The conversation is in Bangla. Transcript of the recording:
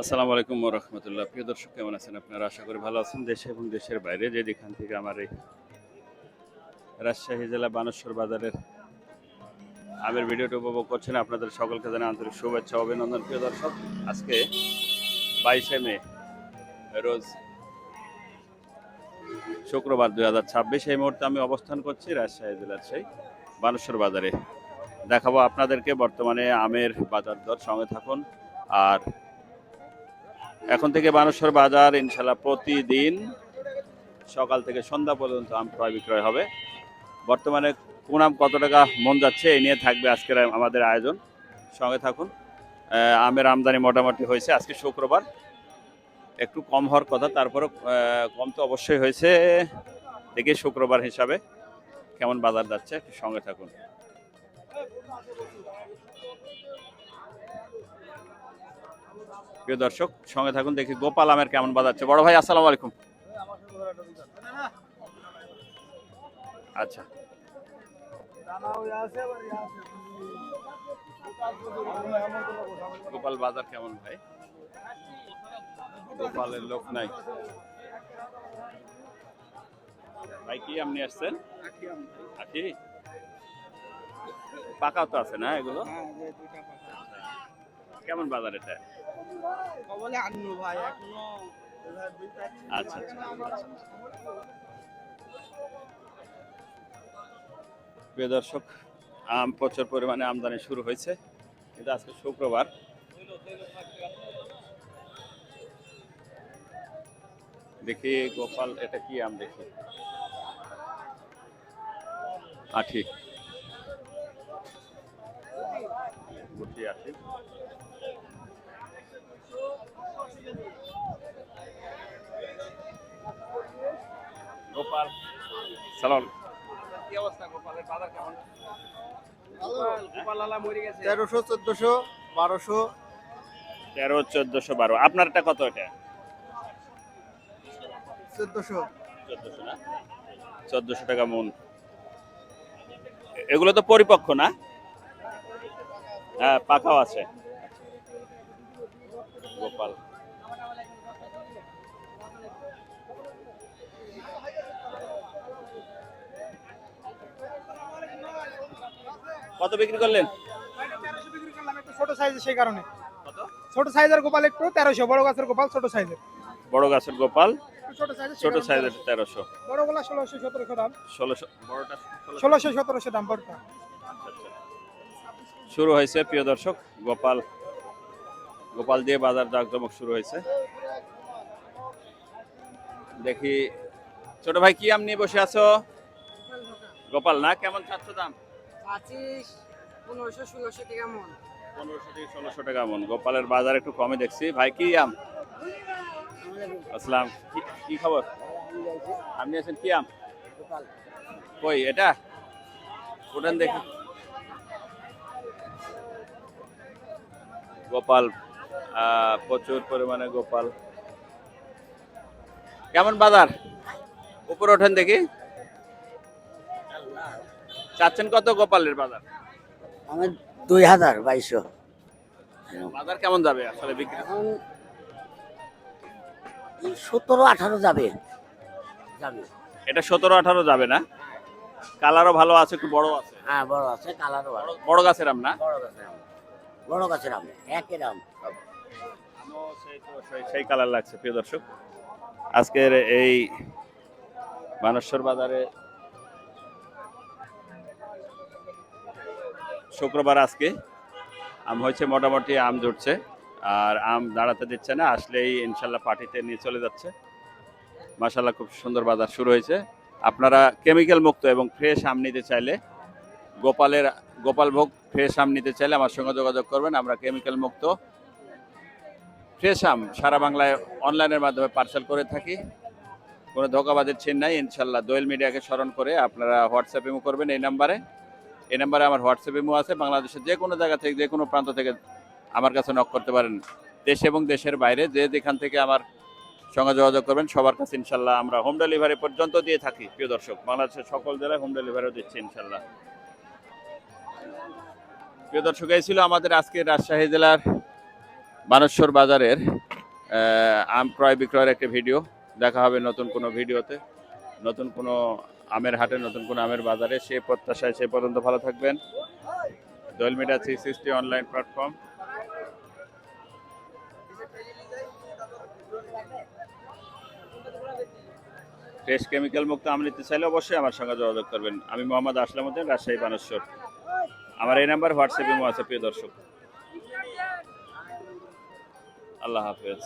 আসসালামু আলাইকুম ওয়া রাহমাতুল্লাহ। প্রিয় দর্শক, কেমন আছেন আপনারা? আশা করি ভালো আছেন। দেশে এবং দেশের বাইরে যেখান থেকে আমার এই রাজশাহী জেলা বানেশ্বর বাজারের আমের ভিডিওটি উপভোগ করছেন, আপনাদের সকলকে জানাই আন্তরিক শুভেচ্ছা ও অভিনন্দন। প্রিয় দর্শক, আজকে 22শে মে, রোজ শুক্রবার 2026। এই মুহূর্তে আমি অবস্থান করছি রাজশাহী জেলার সেই বানেশ্বর বাজারে। দেখাবো আপনাদেরকে বর্তমানে আমের বাজার দর, সঙ্গে থাকুন। আর এখন থেকে বানেশ্বর বাজার ইনশাল্লাহ প্রতিদিন সকাল থেকে সন্ধ্যা পর্যন্ত আম ক্রয় বিক্রয় হবে। বর্তমানে কোন আম কত টাকা মন যাচ্ছে এই নিয়ে থাকবে আজকের আমাদের আয়োজন, সঙ্গে থাকুন। আমের আমদানি মোটামুটি হয়েছে, আজকে শুক্রবার একটু কম হওয়ার কথা, তারপরেও কম তো অবশ্যই হয়েছে। দেখি শুক্রবার হিসাবে কেমন বাজার যাচ্ছে, একটু সঙ্গে থাকুন। প্রিয় দর্শক, সঙ্গে থাকুন, দেখি গোপাল আমের কেমন বাজার যাচ্ছে। বড় ভাই, আসসালামু আলাইকুম। আচ্ছা, গোপাল বাজার কেমন ভাই? গোপালের লোক নাই ভাই। কি আম নিয়ে আসছেন? আখি পাকা তো আছে না এগুলো? কেমন বাজার এটা? আচ্ছা আচ্ছা। প্রিয় দর্শক, আম প্রচুর পরিমাণে আমদানি শুরু হয়েছে, কিন্তু আজকে শুক্রবার। দেখি গোপাল, এটা কি আম দেখি? আঠি, গুটি আঠি। গোপাল, সালাম। কি অবস্থা গোপালের বাজার কেমন? 1300, 1400, 1200। 13, 1400, 12। আপনারটা কত এটা? 1400। 1400 না? 1400 টাকা মন। এগুলো তো পরিপক্ক না? হ্যাঁ, পাকাও আছে। গোপাল কত বিক্রি করলেন? ছোট সাইজের, সেই কারণে কত? ছোট সাইজের গোপাল একটু 1300, বড় গাছের গোপাল ছোট সাইজের। বড় গাছের গোপাল ছোট সাইজের, ছোট সাইজের 1300। বড় গোলা 1600, 1700 দাম। 1600 বড়টা? 1600, 1700 দাম বড়টা। আচ্ছা আচ্ছা। শুরু হয়েছে প্রিয় দর্শক, গোপাল গোপাল দিয়ে বাজার জাঁকজমক শুরু হয়েছে। দেখি ছোট ভাই, কি আম নিয়ে বসে আছো? গোপাল না? কেমন চাচ্ছ দাম? 25, 1500, 1600 টাকা মন। 1500 থেকে 1600 টাকা মন। গোপালের বাজার একটু কমে দেখছি। ভাই, কি আম? আসসালাম। কি খবর? আপনি আছেন কি আম? কই এটা? ওটান দেখি। গোপাল, প্রচুর পরিমাণে গোপাল। কেমন বাজার? উপরে ওঠেন দেখি। চাচ্ছেন কত গোপালের বাজার? আমার 2000, 2200। বাজার কেমন যাবে আসলে বিক্রি? এখন 17, 18 যাবে। এটা 17, 18 যাবে না? কালারও ভালো আছে, একটু বড় আছে। হ্যাঁ, বড় আছে, কালারও ভালো। বড় গাছের আম না? বড় গাছের আম, একের আম। সেই কালার লাগছে। প্রিয় দর্শক, আজকের এই বানেশ্বর বাজারে শুক্রবার, আজকে আম হয়েছে মোটামুটি, আম জুটছে, আর আম দাঁড়াতে দিচ্ছে না। আসলেই ইনশাল্লাহ পার্টিতে নিয়ে চলে যাচ্ছে। মাশাআল্লাহ, খুব সুন্দর বাজার শুরু হয়েছে। আপনারা কেমিক্যাল মুক্ত এবং ফ্রেশ আম নিতে চাইলে, গোপালভোগ ফ্রেশ আম নিতে চাইলে আমার সঙ্গে যোগাযোগ করবেন। আমরা কেমিক্যাল মুক্ত ফ্রেশ আম সারা বাংলায় অনলাইনের মাধ্যমে পার্সেল করে থাকি। কোনো ধোঁকাবাজির চিহ্ন নাই ইনশাল্লাহ। দোয়েল মিডিয়াকে স্মরণ করে আপনারা হোয়াটসঅ্যাপ ইমো করবেন এই নাম্বারে। আমার হোয়াটসঅ্যাপ ইমো আছে। বাংলাদেশের যে কোনো জায়গা থেকে, যে কোনো প্রান্ত থেকে আমার কাছে নক করতে পারেন। দেশ এবং দেশের বাইরে যেখান থেকে আমার সঙ্গে যোগাযোগ করবেন, সবার কাছে ইনশাল্লাহ আমরা হোম ডেলিভারি পর্যন্ত দিয়ে থাকি। প্রিয় দর্শক, বাংলাদেশের সকল জেলায় হোম ডেলিভারিও দিচ্ছি ইনশাল্লাহ। প্রিয় দর্শক, এই ছিল আমাদের আজকে রাজশাহী জেলার বানেশ্বর বাজারের আম ক্রয় বিক্রয়ের একটি ভিডিও। দেখা হবে নতুন কোনো ভিডিওতে, নতুন কোনো আমের হাটে, নতুন কোনো আমের বাজারে। সেই প্রত্যাশায় সে পর্যন্ত ভালো থাকবেন। Doyel media 360 online platform. Fresh chemical মুক্ত আম নিতে চাইলে অবশ্যই আমার সঙ্গে যোগাযোগ করবেন। আমি মোহাম্মদ আসলাম উদ্দিন, রাজশাহী বানেশ্বর। আমার এই নাম্বার হোয়াটসঅ্যাপ ইমো আছে প্রিয় দর্শক। আল্লাহ হাফেজ।